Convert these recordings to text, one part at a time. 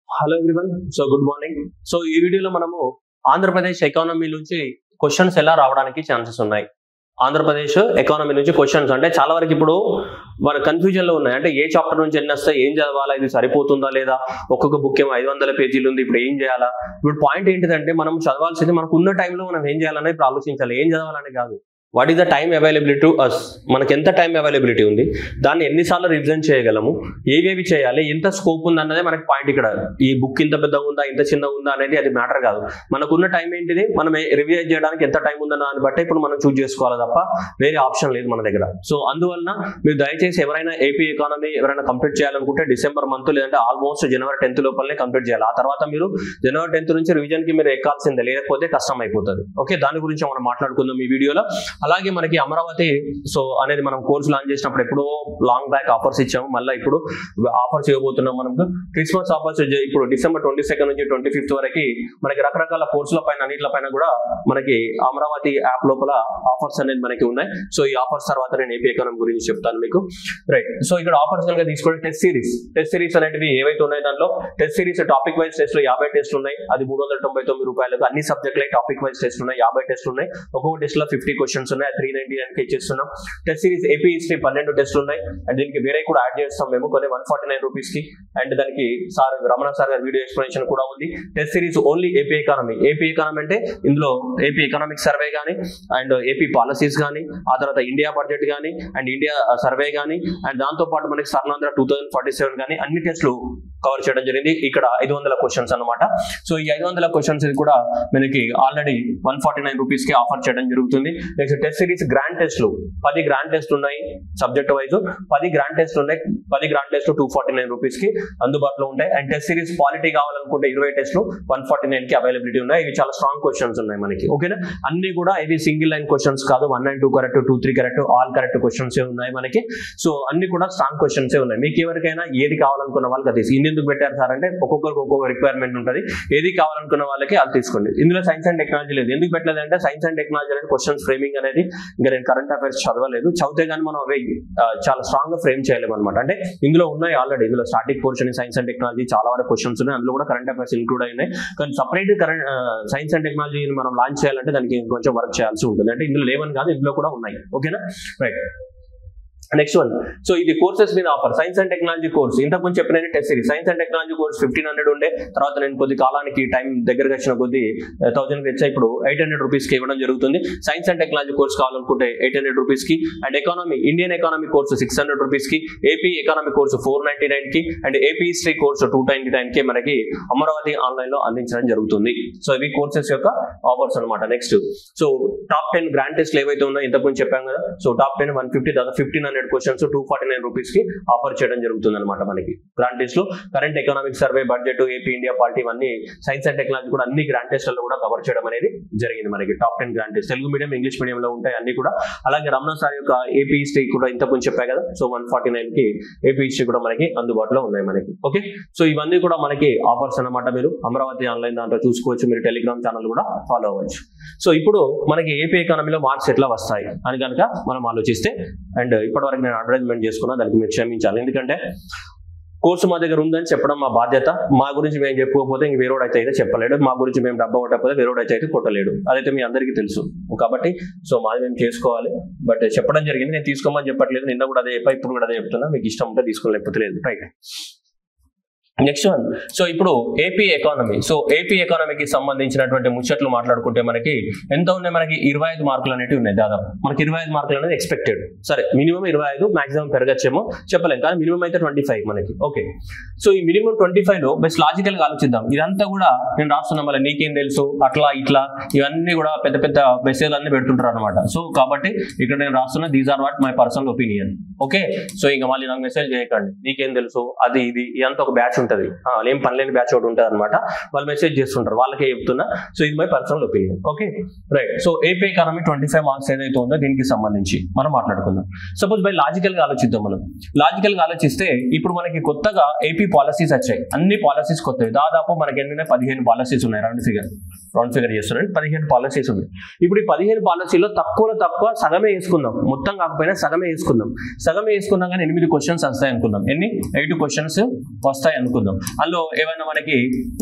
Hello everyone. Good morning. ఈ వీడియోలో మనము ఆంధ్రప్రదేశ్ ఎకానమీ నుంచి క్వశ్చన్స్ ఎలా రావడానికి ఛాన్సెస్ ఉన్నాయి. ఆంధ్రప్రదేశ్ ఎకానమీ నుంచి క్వశ్చన్స్ అంటే చాలా వరకు ఇప్పుడు మన కన్ఫ్యూజన్ లో ఉన్నాయి. అంటే ఏ చాప్టర్ నుంచి ఎన్ని వస్తాయి, ఏం చదవాలా, ఇది సరిపోతుందా లేదా, ఒక్కొక్క బుక్ ఏమో 500 పేజీలు ఉంది, ఇప్పుడు ఏం చేయాలా. ఇప్పుడు పాయింట్ ఏంటిదంటే మనం చదవాల్సింది మనకు ఉన్న టైంలో మనం ఏం చేయాలని ఇప్పుడు ఆలోచించాలి. ఏం చదవాలని కాదు, what is the time availability to us, మనకి ఎంత టైం అవైలబిలిటీ ఉంది, దాన్ని ఎన్నిసార్లు రివిజన్ చేయగలము, ఏవేవి చేయాలి, ఎంత స్కోప్ ఉంది అన్నదే మనకి పాయింట్. ఇక్కడ ఈ బుక్ ఇంత పెద్దగా ఉందా, ఇంత చిన్నగా ఉందా అనేది అది మ్యాటర్ కాదు. మనకున్న టైం ఏంటిది, మనం రివిజన్ చేయడానికి ఎంత టైం ఉందన్న దాన్ని బట్టి ఇప్పుడు మనం చూస్ చేసుకోవాలి తప్ప వేరే ఆప్షన్ లేదు మన దగ్గర. అందువలన మీరు దయచేసి ఎవరైనా ఏపీ ఎకానమీ ఎవరైనా కంప్లీట్ చేయాలనుకుంటే డిసెంబర్ మంత్ లేదంటే ఆల్మోస్ట్ జనవరి 10th లోపలనే కంప్లీట్ చేయాలి. ఆ తర్వాత మీరు జనవరి 10th నుంచి రివిజన్ కి మీరు ఎక్కాల్సిందే, లేకపోతే కష్టం అయిపోతుంది. ఓకే, దాని గురించి మనం మాట్లాడుకుందాం ఈ వీడియోలో. అలాగే మనకి అమరావతి అనేది మనం కోర్సు లాంచ్ చేసినప్పుడు ఎప్పుడో లాంగ్ బ్యాక్ ఆఫర్స్ ఇచ్చాము, మళ్ళీ ఇప్పుడు ఆఫర్స్ ఇవ్వబోతున్నాం. మనకు క్రిస్మస్ ఆఫర్స్ ఇప్పుడు డిసెంబర్ 22 నుంచి 25th వరకు మనకి రకరకాల కోర్సుల పైన అన్నింటిపైన కూడా మనకి అమరావతి యాప్ లోపల ఆఫర్స్ అనేది మనకి ఉన్నాయి. ఈ ఆఫర్స్ తర్వాత నేను ఏపీ ఎకానమీ గురించి చెప్తాను మీకు. రైట్, ఇక్కడ ఆఫర్స్ కనుక తీసుకుంటే టెస్ట్ సిరీస్ అనేవి ఏవైతే ఉన్నాయి, దాంట్లో test series topic wise test 50 టెస్ట్లు ఉన్నాయి. అది 399 రూపాయలకు అన్ని సబ్జెక్టులకి టాపిక్ వైజ్ టెస్ట్ ఉన్నాయి. 50 టెస్ట్లు ఉన్నాయి. ఒక్కొక్క టెస్ట్ లో 50 క్వశ్చన్స్ ఉన్నాయి. 399 ఇచ్చేస్తున్నాం. టెస్ట్ సిరీస్ ఏపీ హిస్టరీ 12 టెస్ట్లు ఉన్నాయి. అండ్ దీనికి వేరే కూడా యాడ్ చేస్తాం మేము కొన్ని 149 రూపీస్ కి. అండ్ దానికి రమణ సార్ గారి వీడియో ఎక్స్ప్లెనేషన్ కూడా ఉంది. Test series only AP economy అంటే ఇందులో ఏపీ ఎకనామిక్ సర్వే కానీ, అండ్ ఏపీ పాలసీస్ కానీ, ఆ తర్వాత ఇండియా బడ్జెట్ కానీ, అండ్ ఇండియా సర్వే కానీ, అండ్ దాంతో పాటు మనకి స్వర్ణాంధ్ర 2047 కానీ అన్ని టెస్ట్లు కవర్ చేయడం జరిగింది. ఇక్కడ 500 క్వశ్చన్స్ అనమాట. ఈ 500 క్వశ్చన్స్ కూడా మనకి ఆల్రెడీ 149 రూపీస్ కి ఆఫర్ చేయడం జరుగుతుంది. నెక్స్ట్ టెస్ట్ సిరీస్ గ్రాండ్ టెస్ట్లు 10 గ్రాండ్ టెస్ట్లు ఉన్నాయి. సబ్జెక్ట్ వైజ్ 10 గ్రాండ్ టెస్ట్లు ఉన్నాయి. 10 గ్రాండ్ టెస్ట్లు 249 రూపీస్ కి అందుబాటులో ఉంటాయి. అండ్ టెస్ట్ సిరీస్ పాలిటీ కావాలనుకుంటే 20 టెస్ట్లు 149 కి అవైలబిలిటీ ఉన్నాయి. ఇవి చాలా స్ట్రాంగ్ క్వశ్చన్స్ ఉన్నాయి మనకి. ఓకేనా, అన్ని కూడా ఇవి సింగిల్ లైన్ క్వశ్చన్స్ కాదు. 1 and 2 correct, 2, 3 correct, all correct questions ఉన్నాయి మనకి. అన్ని కూడా స్ట్రాంగ్ క్వశ్చన్స్ ఉన్నాయి. మీకు ఎవరికైనా ఏది కావాలనుకున్న వాళ్ళకి అది ఎందుకు పెట్టారు సార్ అంటే ఒక్కొక్కరికి ఒక్కొక్క రిక్వైర్మెంట్ ఉంటుంది. ఏది కావాలనుకున్న వాళ్ళకి అది తీసుకోండి. ఇందులో సైన్స్ అండ్ టెక్నాలజీ లేదు. ఎందుకు పెట్టలేదు అంటే సైన్స్ అండ్ టెక్నాలజీ అనేది క్వశ్చన్స్ ఫ్రేమింగ్ అనేది ఇంకా నేను కరెంట్ అఫైర్స్ చదవలేదు. చదివితే కానీ మనం అవి చాలా స్ట్రాంగ్ గా ఫ్రేమ్ చేయలేము అనమాట. అంటే ఇందులో ఉన్నాయి ఆల్రెడీ. ఇందులో static portion science and technology చాలా వరకు క్వశ్చన్స్ ఉన్నాయి. అందులో కూడా కరెంట్ అఫైర్స్ ఇంక్లూడ్ అయినాయి. కానీ సపరేట్ సైన్స్ అండ్ టెక్నాలజీని మనం లాంచ్ చేయాలంటే దానికి కొంచెం వర్క్ చేయాల్సి ఉంటుంది. అంటే ఇందులో లేవని కాదు, ఇందులో కూడా ఉన్నాయి. ఓకేనా, రైట్. నెక్స్ట్ వన్, ఇది కోర్సెస్ మీద offer. Science and technology course ఇంతకుముందు చెప్పిన test series science and technology course 1500 ఉండే. తర్వాత నేను కొద్ది కాలానికి టైం దగ్గరగా వచ్చిన కొద్ది 1000 తెచ్చా. ఇప్పుడు 800 రూపీస్ కి ఇవ్వడం జరుగుతుంది. సైన్స్ అండ్ టెక్నాలజీ కోర్స్ కావాలనుకుంటే 800 రూపీస్ కి, and economy Indian economy course 600 rupees కి, ఏపీ ఎకానమీ కోర్స్ 499 కి, అండ్ ఏపీ హిస్టరీ కోర్స్ 299 కి మనకి అమరావతి ఆన్లైన్ లో అందించడం జరుగుతుంది. ఇవి కోర్సెస్ యొక్క ఆఫర్స్ అనమాట. నెక్స్ట్ టాప్ 10 గ్రాండ్ టెస్ట్లు ఏవైతే ఉన్నాయో ఇంతకుముందు చెప్పాం కదా. టాప్ 10 150 దాదాపు 1500 క్వశ్చన్స్ 249 రూపీస్ కి ఆఫర్ చేయడం జరుగుతుంది అనమాట మనకి. గ్రాండ్ టెస్ట్ లో current economic survey, budget, AP India polity ఇవన్నీ సైన్స్ అండ్ టెక్నాలజీ కూడా అన్ని గ్రాండ్ టెస్ట్లలో కూడా కవర్ చేయడం అనేది జరిగింది మనకి. Top 10 grand test Telugu medium, English medium లో ఉంటాయి అన్ని కూడా. అలాగే రమణ సార్ యొక్క ఏపీ హిస్టరీ కూడా ఇంతకుముందు చెప్పా కదా. 149 కి ఏపీ హిస్టరీ కూడా మనకి అందుబాటులో ఉన్నాయి మనకి. ఓకే, ఇవన్నీ కూడా మనకి ఆఫర్స్ అనమాట. మీరు అమరావతి ఆన్లైన్ దాంట్లో చూసుకోవచ్చు. మీరు టెలిగ్రామ్ ఛానల్ కూడా ఫాలో అవ్వచ్చు. ఇప్పుడు మనకి ఏపీ ఎకానమీలో మార్క్స్ ఎట్లా వస్తాయి అని కనుక మనం ఆలోచిస్తే, అండ్ ఇప్పటివరకు నేను అడ్వర్టైజ్మెంట్ చేసుకున్నా, దానికి మీరు క్షమించాలి. ఎందుకంటే కోర్సు మా దగ్గర ఉందని చెప్పడం మా బాధ్యత. మా గురించి మేము చెప్పుకోకపోతే ఇంక వేరేవాడు అయితే చెప్పలేడు. మా గురించి మేము డబ్బా కొట్టకపోతే వేరేవాడు అయితే కొట్టలేడు. అదైతే మీ అందరికీ తెలుసు. కాబట్టి మాది మేము చేసుకోవాలి. బట్ చెప్పడం జరిగింది, నేను తీసుకోమని చెప్పట్లేదు. నిన్న కూడా అదే చెప్పా, ఇప్పుడు కూడా అదే చెప్తున్నా. మీకు ఇష్టం ఉంటే తీసుకోలేకపోతే లేదు. Right, next one. ఇప్పుడు ఏపీ ఎకానమీ. ఏపీ ఎకానమీకి సంబంధించినటువంటి ముచ్చట్లు మాట్లాడుకుంటే మనకి ఎంత ఉన్నాయి, మనకి 25 మార్కులు అనేవి ఉన్నాయి. దాదాపు మనకి 25 మార్కులు అనేది ఎక్స్పెక్టెడ్. సరే, మినిమం 25, మాక్సిమం పెరగచ్చేమో చెప్పలేం, కానీ మినిమం అయితే 25 మనకి. ఓకే, ఈ మినిమం 25 లో బెస్ట్ లాజికల్ గా ఆలోచిద్దాం. ఇదంతా కూడా నేను రాస్తున్నా, మళ్ళీ నీకేం తెలుసు అట్లా ఇట్లా ఇవన్నీ కూడా పెద్ద పెద్ద మెసేజ్ అన్ని పెడుతుంటారు అనమాట. కాబట్టి ఇక్కడ నేను రాస్తున్నా, these are what my personal opinion. Okay, ఇంకా మళ్ళీ నాకు మెసేజ్ చేయకండి, నీకేం తెలుసు అది ఇది ఇదంతా ఒక బ్యాచ్ ఉంటుంది. ఏం పనిలేని బ్యాచ్ ఒకటి ఉంటుంది అనమాట. వాళ్ళు మెసేజ్ చేస్తుంటారు, వాళ్ళకే చెప్తున్నా. ఇది my personal opinion. Okay, right. AP economy 25 marks ఏదైతే ఉందో దీనికి సంబంధించి మనం మాట్లాడుకుందాం. సపోజ్ బై లాజికల్ గా ఆలోచిద్దాం. మనం లాజికల్ గా ఆలోచిస్తే ఇప్పుడు మనకి కొత్తగా ఏపీ పాలసీస్ వచ్చాయి. అన్ని పాలసీస్ కొత్తవి. దాదాపు మనకి ఎన్ని 15 పాలసీస్ ఉన్నాయి. రౌండ్ ఫిగర్ రౌండ్ ఫిగర్ చేస్తున్నాను, 15 పాలసీస్ ఉంది. ఇప్పుడు ఈ 15 పాలసీలో తక్కువ సగమే వేసుకుందాం, మొత్తం కాకపోయినా సగమే వేసుకున్నాం కానీ 8 క్వశ్చన్స్ వస్తాయి అనుకుందాం. ఎన్ని? 8 క్వశ్చన్స్ వస్తాయి అనుకుందాం. అందులో ఏమైనా మనకి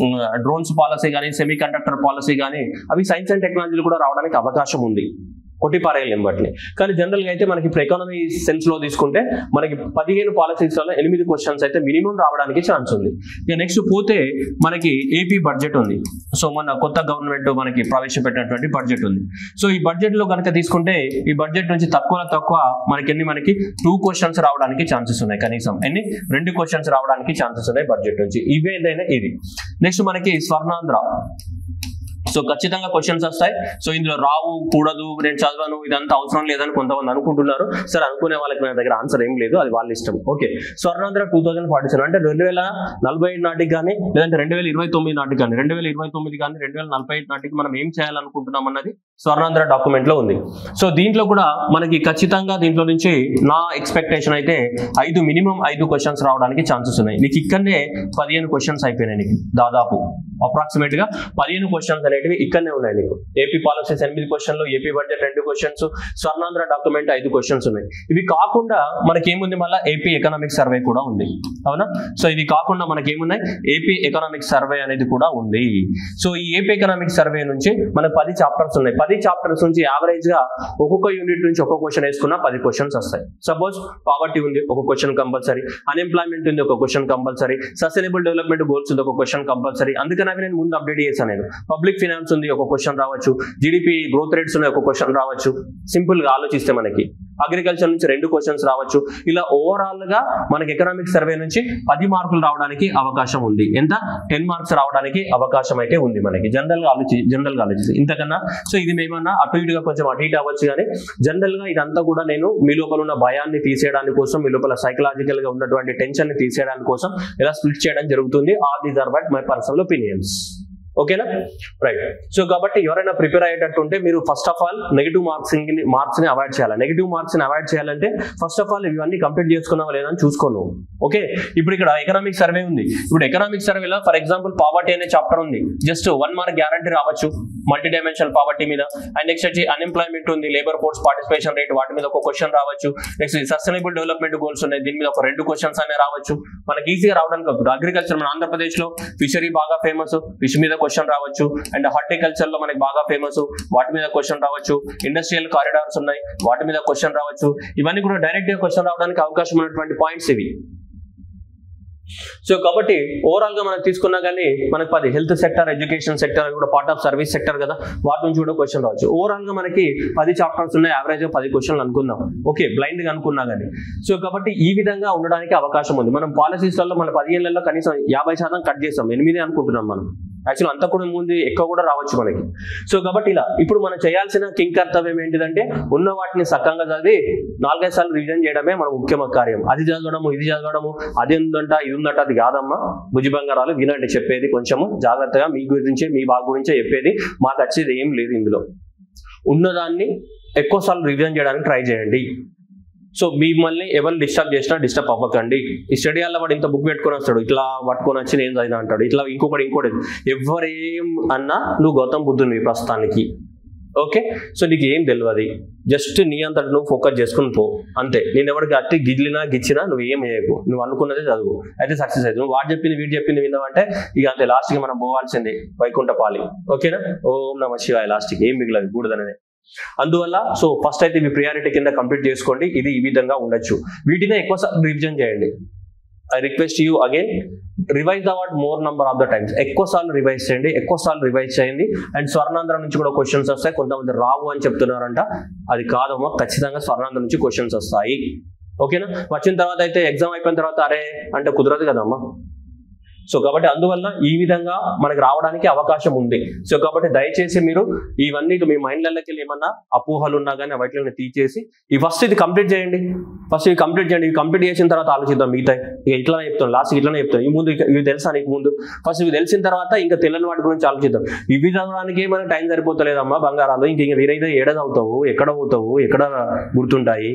డ్రోన్స్ పాలసీ కానీ, సెమీ కండక్టర్ పాలసీ కానీ, అవి సైన్స్ అండ్ టెక్నాలజీలు కూడా రావడానికి అవకాశం ఉంది, కొట్టిపారేయలేం వాటిని. కానీ జనరల్గా అయితే మనకి ఇప్పుడు ఎకానమీ సెన్స్ లో తీసుకుంటే మనకి 15 పాలసీస్లలో 8 క్వశ్చన్స్ అయితే మినిమం రావడానికి ఛాన్స్ ఉంది. ఇక నెక్స్ట్ పోతే మనకి ఏపీ బడ్జెట్ ఉంది. సో మన కొత్త గవర్నమెంట్ మనకి ప్రవేశపెట్టినటువంటి బడ్జెట్ ఉంది. సో ఈ బడ్జెట్ లో కనుక తీసుకుంటే ఈ బడ్జెట్ నుంచి తక్కువ మనకి 2 క్వశ్చన్స్ రావడానికి ఛాన్సెస్ ఉన్నాయి. కనీసం 2 క్వశ్చన్స్ రావడానికి ఛాన్సెస్ ఉన్నాయి బడ్జెట్ నుంచి. ఇవే ఏదైనా ఇది. నెక్స్ట్ మనకి స్వర్ణాంధ్ర. సో ఖచ్చితంగా క్వశ్చన్స్ వస్తాయి. సో ఇందులో రావు కూడదు, నేను చదవను, ఇదంతా అవసరం లేదని కొంతమంది అనుకుంటున్నారు. సరే, అనుకునే వాళ్ళకి నా దగ్గర ఆన్సర్ ఏం లేదు, అది వాళ్ళ ఇష్టం. ఓకే, స్వర్ణాంధ్ర 2047 అంటే 2047 నాటికి కానీ, లేదంటే 2029 నాటికి కానీ, 2029 కానీ 2045 నాటికి మనం ఏం చేయాలనుకుంటున్నాం అన్నది స్వర్ణాంధ్ర డాక్యుమెంట్ లో ఉంది. సో దీంట్లో కూడా మనకి ఖచ్చితంగా దీంట్లో నుంచి నా ఎక్స్పెక్టేషన్ అయితే మినిమం 5 క్వశ్చన్స్ రావడానికి ఛాన్సెస్ ఉన్నాయి. నీకు ఇక్కడనే 15 క్వశ్చన్స్ అయిపోయినాయి. నీకు దాదాపు అప్రాక్సిమేట్ గా 15 క్వశ్చన్స్ అనేటివి ఇక్కడనే ఉన్నాయి. నీకు ఏపీ పాలసీస్ 8 క్వశ్చన్లు, AP budget 2 questions, Swarnandhra document 5 questions ఉన్నాయి. ఇవి కాకుండా మనకి ఏముంది, మళ్ళీ ఏపీ ఎకనామిక్ సర్వే కూడా ఉంది, అవునా? సో ఇవి కాకుండా మనకి ఏమున్నాయి, ఏపీ ఎకనామిక్ సర్వే అనేది కూడా ఉంది. సో ఈ ఏపీ ఎకనామిక్ సర్వే నుంచి మనకు 10 చాప్టర్స్ ఉన్నాయి. 10 చాప్టర్స్ నుంచి యావరేజ్ గా ఒక్కొక్క యూనిట్ నుంచి ఒక్కొక్క క్వశ్చన్ వేసుకున్నా 10 క్వశ్చన్స్ వస్తాయి. సపోజ్ పావర్టీ ఉంది, ఒక క్వశ్చన్ కంపల్సరీ. అన్ఎంప్లాయ్మెంట్ ఉంది, ఒక question compulsory. Sustainable development goals ఉంది, ఒక క్వశ్చన్ కంపల్సరీ. అందుకని అవి నేను ముందు అప్డేట్ చేశాను. నేను పబ్లిక్ ఫైనాన్స్ ఉంది, ఒక క్వశ్చన్ రావచ్చు. జీడిపి గ్రోత్ రేట్స్ ఉన్నాయి, ఒక క్వశ్చన్ రావచ్చు. సింపుల్ గా ఆలోచిస్తే మనకి అగ్రికల్చర్ నుంచి 2 క్వశ్చన్స్ రావచ్చు. ఇలా ఓవరాల్ గా మనకి ఎకనామిక్ సర్వే నుంచి 10 మార్కులు రావడానికి అవకాశం ఉంది. ఎంత? 10 మార్క్స్ రావడానికి అవకాశం అయితే ఉంది మనకి, జనరల్ గా ఆలోచిస్తే. ఇంతకన్నా సో ఇది మేమన్నా అటు ఇటుగా కొంచెం అటు ఇటు అవ్వచ్చు, కానీ జనరల్ గా ఇదంతా కూడా నేను మీ లోపల ఉన్న భయాన్ని తీసేయడానికి కోసం, మీ లోపల సైకలాజికల్ గా ఉన్నటువంటి టెన్షన్ ని తీసేయడానికి కోసం ఇలా స్ప్లిట్ చేయడం జరుగుతుంది. All these are but my personal opinions. ఓకేనా? రైట్. సో కాబట్టి ఎవరైనా ప్రిపేర్ అయ్యేటట్టు ఉంటే మీరు first of all negative marks ని అవాయిడ్ చేయాలి. నెగిటివ్ మార్క్స్ ని అవాయిడ్ చేయాలంటే ఫస్ట్ ఆఫ్ ఆల్ ఇవన్నీ కంప్లీట్ చేసుకున్నావా లేదని చూసుకోను. ఓకే, ఇప్పుడు ఇక్కడ ఎకనామిక్ సర్వే ఉంది. ఇప్పుడు ఎకనామిక్ సర్వేలో ఫర్ ఎగ్జాంపుల్ పావర్టీ అనే చాప్టర్ ఉంది. జస్ట్ 1 మార్క్ గ్యారంటీ రావచ్చు మల్టీ డైమెన్షనల్ పావర్టీ మీద. అండ్ నెక్స్ట్ వచ్చి అన్ఎంప్లాయ్మెంట్ ఉంది, లేబర్ ఫోర్స్ పార్టిసిపేషన్ రేట్, వాటి మీద ఒక క్వశ్చన్ రావచ్చు. నెక్స్ట్ సస్టైనబుల్ డెవలప్మెంట్ గోల్స్ ఉన్నాయి, దీని మీద ఒక 2 క్వశ్చన్స్ అనే రావచ్చు. మనకి ఈజీగా రావడానికి అవుతుంది. అగ్రికల్చర్ మన ఆంధ్రప్రదేశ్ లో ఫిషరీ బాగా ఫేమస్, ఫిష్ మీద క్వశ్చన్ రావచ్చు. అండ్ హార్టికల్చర్ లో మనకి బాగా ఫేమస్, వాటి మీద క్వశ్చన్ రావచ్చు. ఇండస్ట్రియల్ కారిడార్స్ ఉన్నాయి, వాటి మీద క్వశ్చన్ రావచ్చు. ఇవన్నీ కూడా డైరెక్ట్ గా క్వశ్చన్ రావడానికి అవకాశం ఉన్నటువంటి పాయింట్స్ ఇవి. సో కాబట్టి ఓవరాల్ గా మనం తీసుకున్నా కానీ మనకి 10 హెల్త్ సెక్టర్, ఎడ్యుకేషన్ సెక్టర్ కూడా పార్ట్ ఆఫ్ సర్వీస్ సెక్టర్ కదా, వాటి నుంచి కూడా క్వశ్చన్ రావచ్చు. ఓవరాల్ గా మనకి 10 చాప్టర్స్ ఉన్నాయి, యావరేజ్ గా 10 క్వశ్చన్లు అనుకుందాం. ఓకే, బ్లైండ్ గా అనుకున్నా కానీ. సో కాబట్టి ఈ విధంగా ఉండడానికి అవకాశం ఉంది. మనం పాలసీస్లలో మన 10 ఏళ్లలో కనీసం 50% కట్ చేస్తాం, 8 అనుకుంటున్నాం మనం. యాక్చువల్ అంతా కూడా ముందు ఎక్కువ కూడా రావచ్చు మనకి. సో కాబట్టి ఇలా ఇప్పుడు మనం చేయాల్సిన కింగ్ కర్తవ్యం ఏంటిదంటే ఉన్న వాటిని సక్కంగా చదివి 4-5 సార్లు రివిజన్ చేయడమే మన ముఖ్య కార్యం. అది చదవడము, ఇది చదవడము, అది ఉందంట, ఇది ఉందంట, అది కాదమ్మా. భుజి బంగారాలు వినండి, చెప్పేది కొంచెము జాగ్రత్తగా మీ గురించి, మీ బాగు గురించే చెప్పేది. మాకు వచ్చేది ఏం లేదు ఇందులో. ఉన్నదాన్ని ఎక్కువ సార్లు రివిజన్ చేయడానికి ట్రై చేయండి. సో మిమ్మల్ని ఎవరు డిస్టర్బ్ చేసినా డిస్టర్బ్ అవ్వకండి. ఈ స్టడీ హాల్లో వాడు ఇంత బుక్ పెట్టుకొని వస్తాడు, ఇట్లా పట్టుకొని వచ్చి నేను చదివినా అంటాడు, ఇట్లా ఇంకోటి ఎవరేం అన్నా నువ్వు గౌతమ్ బుద్ధుని ప్రస్తుతానికి. ఓకే, సో నీకు ఏం తెలియదు, జస్ట్ నీ అంతటి నువ్వు ఫోకస్ చేసుకుని పో అంతే. నేను ఎవరికి అట్టి గిచ్చినా నువ్వు ఏం చేయకు, నువ్వు అనుకున్నదే చదువు, అయితే సక్సెస్ అవుతుంది. నువ్వు వాడు చెప్పింది వీడు చెప్పింది విన్నావంటే ఇక అంతే, లాస్ట్కి మనం పోవాల్సిందే వైకుంఠపాలి. ఓకేనా? ఓం నమః శివాయ, లాస్ట్కి ఏం మిగిలదు కూడదనే. అందువల్ల సో ఫస్ట్ అయితే మీ ప్రియారిటీ కింద కంప్లీట్ చేసుకోండి. ఇది ఈ విధంగా ఉండొచ్చు. వీటినే ఎక్కువ రివిజన్ చేయండి. I request you again, revise the word more number of the times. ఎక్కువ సార్లు రివైజ్ చేయండి. అండ్ స్వర్ణాంధ్ర నుంచి కూడా క్వశ్చన్స్ వస్తాయి. కొంతమంది రావు అని చెప్తున్నారంట, అది కాదమ్మా, ఖచ్చితంగా స్వర్ణాంధ్ర నుంచి క్వశ్చన్స్ వస్తాయి. ఓకేనా? వచ్చిన తర్వాత అయితే ఎగ్జామ్ అయిపోయిన తర్వాత అరే అంటే కుదరదు కదమ్మా. సో కాబట్టి అందువల్ల ఈ విధంగా మనకు రావడానికి అవకాశం ఉంది. సో కాబట్టి దయచేసి మీరు ఇవన్నీ మీ మైండ్లకి వెళ్ళి ఏమన్నా అపోహలు ఉన్నా కానీ వాటిని తీసేసి ఈ ఫస్ట్ ఇది కంప్లీట్ చేయండి. ఇవి కంప్లీట్ చేసిన తర్వాత ఆలోచిద్దాం మిగతా. ఇక ఇట్లానే చెప్తాను, లాస్ట్ ఇట్లానే చెప్తాను. ఈ ముందు ఇవి తెలుసా నీకు ముందు? ఫస్ట్ ఇవి తెలిసిన తర్వాత ఇంకా తెలియని వాటి గురించి ఆలోచిద్దాం. ఇవి చదవడానికి మనకు టైం సరిపోతలేదమ్మా బంగారాలు. ఇంక వేరైతే ఏడ చదువుతావు, ఎక్కడ పోతావు, ఎక్కడ గుర్తుంటాయి?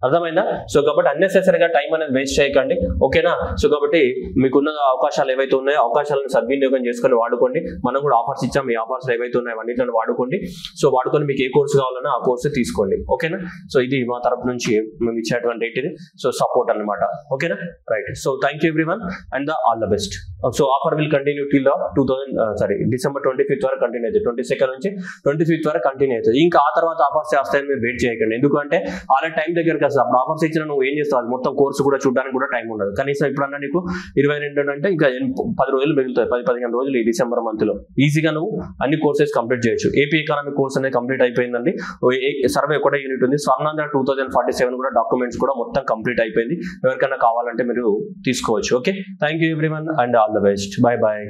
అర్థమైందా? సో కాబట్టి అన్నెసెసరీగా టైం అనేది వేస్ట్ చేయకండి, ఓకేనా? సో కాబట్టి మీకున్న అవకాశాలు ఏవైతే ఉన్నాయో అవకాశాలను సద్వినియోగం చేసుకొని వాడుకోండి. మనం కూడా ఆఫర్స్ ఇచ్చాం, మీ ఆఫర్స్ ఏవైతే ఉన్నాయో అన్నింటిని వాడుకోండి. సో వాడుకొని మీకు ఏ కోర్సు కావాలన్నా ఆ కోర్సు తీసుకోండి, ఓకేనా? సో ఇది మా తరపు నుంచి మేము ఇచ్చేటువంటి ఏంటిది సో సపోర్ట్ అనమాట, ఓకేనా? Right. So thank you everyone and all the best. So offer will continue till December 25th వరకు కంటిన్యూ అవుతుంది. 22nd నుంచి 25th వరకు కంటిన్యూ అవుతుంది. ఇంకా ఆ తర్వాత ఆఫర్స్ చేస్తాయని మీరు వెయిట్ చేయకండి, ఎందుకంటే ఆల్రెడీ టైం దగ్గరికి వస్తుంది. అప్పుడు ఆఫర్స్ ఇచ్చిన నువ్వు ఏం చేస్తావు, మొత్తం కోర్సు కూడా చూడడానికి కూడా టైం ఉండదు. కనీసం ఇప్పుడన్నా నీకు 22 అంటే ఇంకా 10 రోజులు మిగులుతాయి, 10-15 రోజులు ఈ డిసెంబర్ మంత్ లో ఈజీగా నువ్వు అన్ని కోర్సెస్ కంప్లీట్ చేయొచ్చు. ఏపీ ఎకానమిక్ కోర్స్ అనేది కంప్లీట్ అయిపోయిందండి. సర్వే ఒకటే యూనిట్ ఉంది. స్వర్ణాంధ్ర 2047 కూడా డాక్యుమెంట్స్ కూడా మొత్తం కంప్లీట్ అయిపోయింది. ఎవరికైనా కావాలంటే మీరు తీసుకోవచ్చు. Okay, thank you everyone and all the best. Bye bye.